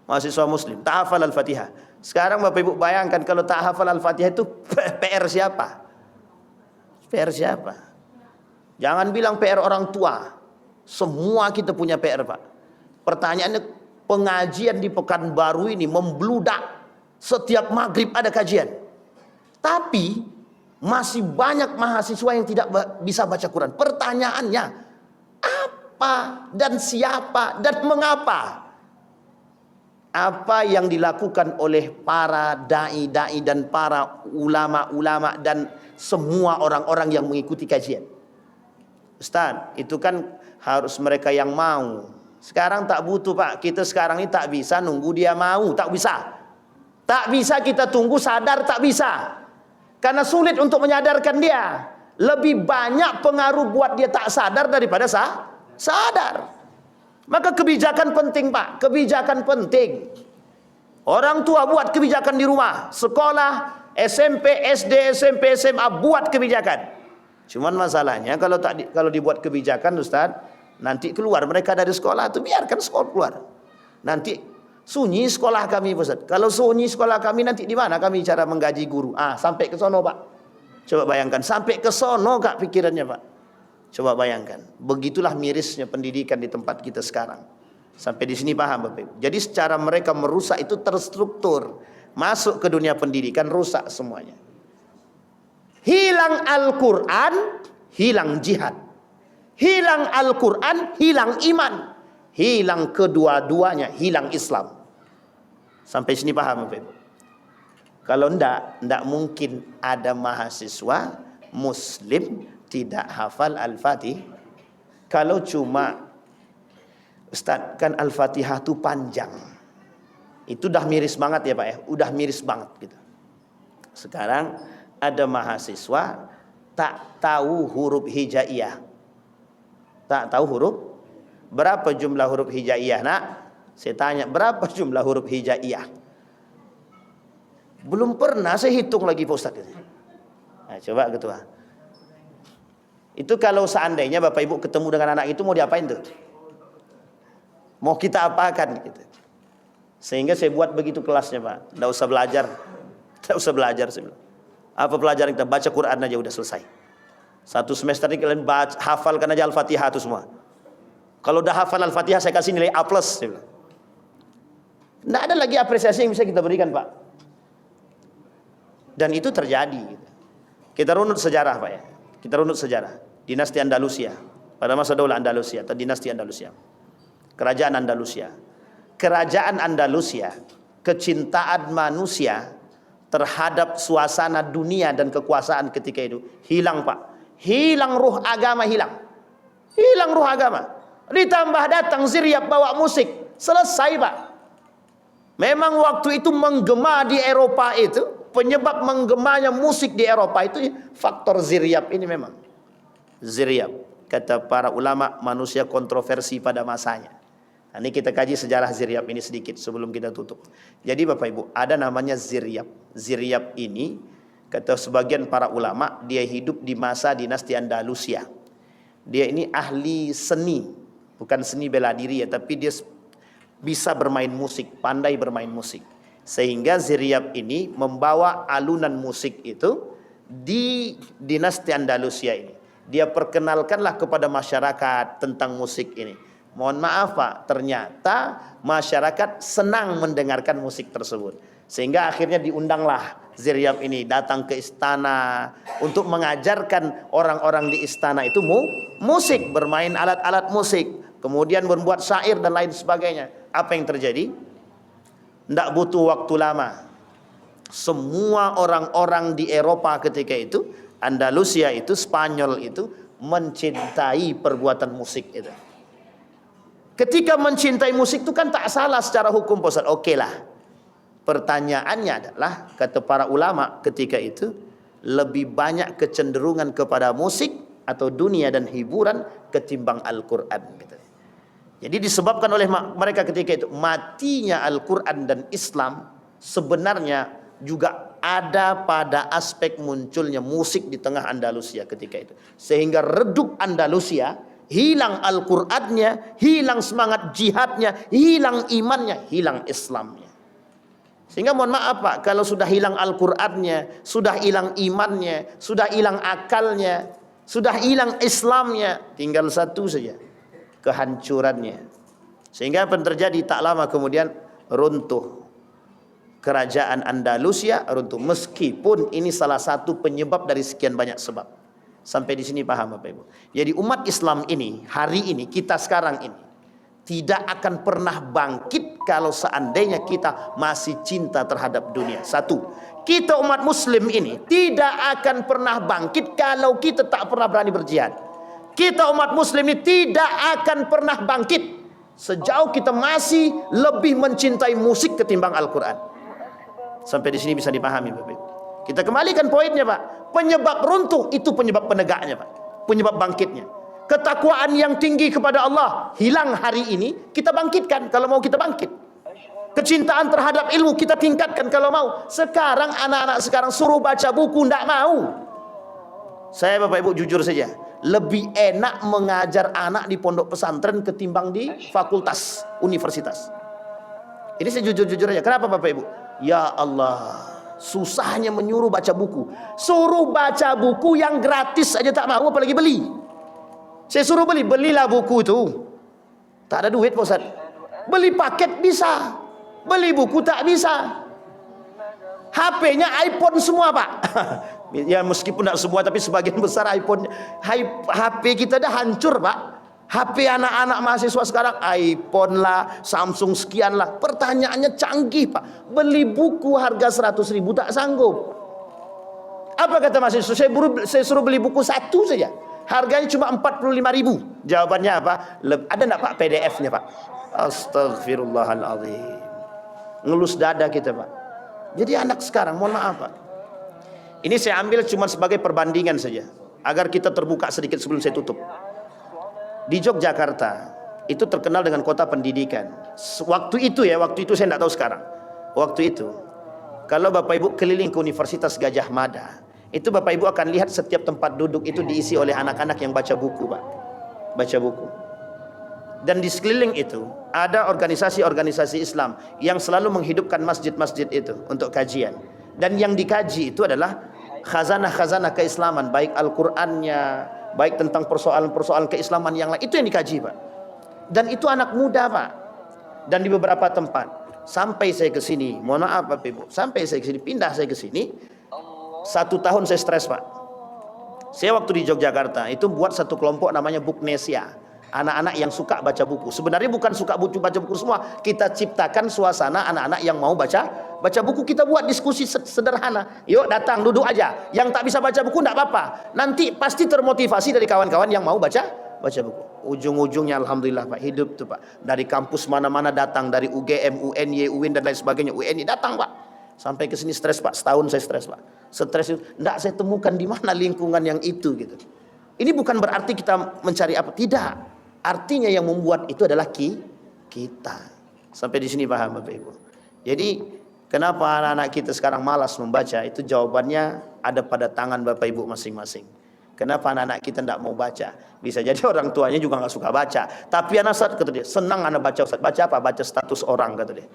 Speaker 1: Mahasiswa muslim tak hafal Al-Fatihah. Sekarang Bapak Ibu bayangkan kalau tak hafal Al-Fatihah itu PR siapa? PR siapa? Jangan bilang PR orang tua. Semua kita punya PR Pak. Pertanyaannya, pengajian di Pekanbaru ini membludak. Setiap maghrib ada kajian. Tapi masih banyak mahasiswa yang tidak bisa baca Quran. Pertanyaannya, apa dan siapa dan mengapa? Apa yang dilakukan oleh para dai-dai dan para ulama-ulama dan semua orang-orang yang mengikuti kajian? Ustaz, itu kan harus mereka yang mau. Sekarang tak butuh Pak. Kita sekarang ini tak bisa nunggu dia mau. Tak bisa. Tak bisa kita tunggu sadar, tak bisa. Karena sulit untuk menyadarkan dia. Lebih banyak pengaruh buat dia tak sadar daripada sadar. Maka kebijakan penting Pak. Kebijakan penting. Orang tua buat kebijakan di rumah. Sekolah, SMP, SD, SMP, SMA buat kebijakan. Cuman masalahnya kalau dibuat kebijakan Ustaz, nanti keluar mereka dari sekolah itu, biarkan sekolah keluar. Nanti sunyi sekolah kami Ustaz. Kalau sunyi sekolah kami, nanti di mana kami cara menggaji guru? Sampai ke sono Pak. Coba bayangkan, sampai ke sono Kak pikirannya Pak. Coba bayangkan. Begitulah mirisnya pendidikan di tempat kita sekarang. Sampai di sini paham Bapak Ibu. Jadi secara mereka merusak itu terstruktur. Masuk ke dunia pendidikan rusak semuanya. Hilang Al-Quran, hilang jihad. Hilang Al-Quran, hilang iman. Hilang kedua-duanya, hilang Islam. Sampai sini paham Bapak Ibu? Kalau enggak mungkin ada mahasiswa Muslim tidak hafal Al-Fatihah. Kalau cuma, Ustaz kan Al-Fatihah itu panjang. Itu udah miris banget ya Pak ya. Udah miris banget gitu. Sekarang ada mahasiswa tak tahu huruf hijaiyah. Tak tahu huruf. Berapa jumlah huruf hijaiyah nak? Saya tanya, berapa jumlah huruf hijaiyah? Belum pernah saya hitung lagi Pak Ustaz. Nah, coba ketua. Itu kalau seandainya Bapak Ibu ketemu dengan anak itu mau diapain tuh? Mau kita apakan gitu. Sehingga saya buat begitu kelasnya Pak. Tidak usah belajar. Tidak usah belajar saya bilang. Apa pelajaran kita? Baca Quran aja udah selesai. Satu semester ini kalian hafalkan aja Al-Fatihah itu semua. Kalau udah hafal Al-Fatihah saya kasih nilai A+. Saya bilang. Tidak ada lagi apresiasi yang bisa kita berikan Pak. Dan itu terjadi. Kita runut sejarah Pak ya. Kita runut sejarah. Dinasti Andalusia. Pada masa Daulah Andalusia atau dinasti Andalusia. Kerajaan Andalusia. Kerajaan Andalusia, kecintaan manusia terhadap suasana dunia dan kekuasaan ketika itu hilang Pak. Hilang ruh agama, hilang. Hilang ruh agama. Ditambah datang Ziryab bawa musik. Selesai Pak. Memang waktu itu menggema di Eropa itu, penyebab menggemanya musik di Eropa itu faktor Ziryab ini memang. Ziryab, kata para ulama, manusia kontroversi pada masanya. Nah, ini kita kaji sejarah Ziryab ini sedikit sebelum kita tutup. Jadi Bapak Ibu, ada namanya Ziryab. Ziryab ini, kata sebagian para ulama, dia hidup di masa dinasti Andalusia. Dia ini ahli seni, bukan seni bela diri ya, tapi dia bisa bermain musik, pandai bermain musik. Sehingga Ziryab ini membawa alunan musik itu di dinasti Andalusia ini. Dia perkenalkanlah kepada masyarakat tentang musik ini. Mohon maaf Pak, ternyata masyarakat senang mendengarkan musik tersebut. Sehingga akhirnya diundanglah Ziryab ini datang ke istana untuk mengajarkan orang-orang di istana itu musik, bermain alat-alat musik, kemudian membuat syair dan lain sebagainya. Apa yang terjadi? Tidak butuh waktu lama. Semua orang-orang di Eropa ketika itu, Andalusia itu, Spanyol itu, mencintai perbuatan musik itu. Ketika mencintai musik itu kan tak salah secara hukum Pak Ustaz. Oke lah. Pertanyaannya adalah, kata para ulama ketika itu, lebih banyak kecenderungan kepada musik atau dunia dan hiburan ketimbang Al-Quran. Gitu. Jadi disebabkan oleh mereka ketika itu, matinya Al-Quran dan Islam sebenarnya juga ada pada aspek munculnya musik di tengah Andalusia ketika itu. Sehingga redup Andalusia, hilang Al-Qur'annya, hilang semangat jihadnya, hilang imannya, hilang Islamnya. Sehingga mohon maaf Pak, kalau sudah hilang Al-Qur'annya, sudah hilang imannya, sudah hilang akalnya, sudah hilang Islamnya, tinggal satu saja, kehancurannya. Sehingga apa yang terjadi? Tak lama kemudian runtuh kerajaan Andalusia, runtuh. Meskipun ini salah satu penyebab dari sekian banyak sebab. Sampai di sini paham Bapak Ibu. Jadi umat Islam ini, hari ini, kita sekarang ini, tidak akan pernah bangkit kalau seandainya kita masih cinta terhadap dunia. Satu, kita umat Muslim ini tidak akan pernah bangkit kalau kita tak pernah berani berjihad. Kita umat Muslim ini tidak akan pernah bangkit Sejauh kita masih lebih mencintai musik ketimbang Al-Quran. Sampai di sini bisa dipahami Bapak Ibu. Kita kembalikan poinnya Pak. Penyebab runtuh itu penyebab penegaknya Pak. Penyebab bangkitnya. Ketakwaan yang tinggi kepada Allah hilang hari ini, kita bangkitkan kalau mau kita bangkit. Kecintaan terhadap ilmu kita tingkatkan kalau mau. Sekarang anak-anak sekarang suruh baca buku, tidak mau. Saya Bapak Ibu jujur saja, lebih enak mengajar anak di pondok pesantren ketimbang di fakultas, universitas. Ini saya jujur-jujur aja. Kenapa Bapak Ibu? Ya Allah, susahnya menyuruh baca buku. Suruh baca buku yang gratis aja tak mau, apalagi beli. Saya suruh belilah buku itu. Tak ada duit Pak Ustaz. Beli paket bisa, beli buku tak bisa. HP-nya iPhone semua Pak. Ya meskipun tidak semua, tapi sebagian besar iPhone. HP kita dah hancur Pak. HP anak-anak mahasiswa sekarang iPhone lah, Samsung sekian lah. Pertanyaannya canggih Pak. Beli buku harga 100.000 tak sanggup. Apa kata mahasiswa? Saya suruh beli buku satu saja, harganya cuma 45.000. Jawabannya apa? Ada enggak Pak PDF-nya Pak? Astagfirullahaladzim. Ngelus dada kita Pak. Jadi anak sekarang, mohon maaf Pak, ini saya ambil cuma sebagai perbandingan saja, agar kita terbuka sedikit sebelum saya tutup. Di Yogyakarta itu terkenal dengan kota pendidikan. Waktu itu saya tidak tahu sekarang. Waktu itu, kalau Bapak Ibu keliling ke Universitas Gadjah Mada, itu Bapak Ibu akan lihat setiap tempat duduk itu diisi oleh anak-anak yang baca buku Pak. Baca buku. Dan di sekeliling itu ada organisasi-organisasi Islam yang selalu menghidupkan masjid-masjid itu untuk kajian. Dan yang dikaji itu adalah khazanah-khazanah keislaman, baik Al-Qur'annya, baik tentang persoalan-persoalan keislaman yang lain. Itu yang dikaji Pak. Dan itu anak muda Pak. Dan di beberapa tempat. Sampai saya ke sini, mohon maaf Bapak Ibu, sampai saya ke sini, pindah saya ke sini, 1 tahun saya stres Pak. Saya waktu di Yogyakarta itu buat satu kelompok namanya Buknesia. Anak-anak yang suka baca buku. Sebenarnya bukan suka baca buku semua. Kita ciptakan suasana anak-anak yang mau baca buku. Kita buat diskusi sederhana. Yuk datang, duduk aja. Yang tak bisa baca buku tidak apa-apa. Nanti pasti termotivasi dari kawan-kawan yang mau baca buku. Ujung-ujungnya alhamdulillah Pak, hidup tuh Pak. Dari kampus mana-mana datang, dari UGM, UNY, UIN dan lain sebagainya. UNI datang Pak. Sampai ke sini stres Pak. Setahun saya stres Pak. Stres itu tidak saya temukan di mana lingkungan yang itu gitu. Ini bukan berarti kita mencari apa, tidak. Artinya yang membuat itu adalah kita. Sampai di sini paham Bapak Ibu. Jadi kenapa anak-anak kita sekarang malas membaca? Itu jawabannya ada pada tangan Bapak Ibu masing-masing. Kenapa anak-anak kita tidak mau baca? Bisa jadi orang tuanya juga nggak suka baca. Tapi anak Ustaz, kata dia, senang anak baca Ustaz. Baca apa? Baca status orang, kata dia.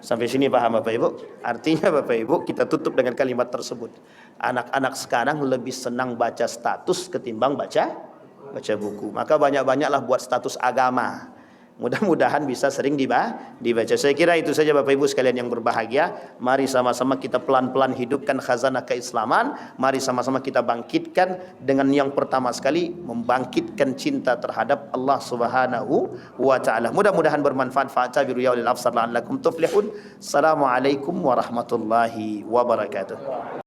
Speaker 1: Sampai sini paham Bapak Ibu? Artinya Bapak Ibu, kita tutup dengan kalimat tersebut. Anak-anak sekarang lebih senang baca status ketimbang baca buku. Maka banyak-banyaklah buat status agama. Mudah-mudahan bisa sering dibaca. Saya kira itu saja Bapak Ibu sekalian yang berbahagia. Mari sama-sama kita pelan-pelan hidupkan khazanah keislaman. Mari sama-sama kita bangkitkan dengan yang pertama sekali, membangkitkan cinta terhadap Allah Subhanahu wa taala. Mudah-mudahan bermanfaat. Fa'tabiru ya ulil absar la'allakum tuflihun. Assalamualaikum warahmatullahi wabarakatuh.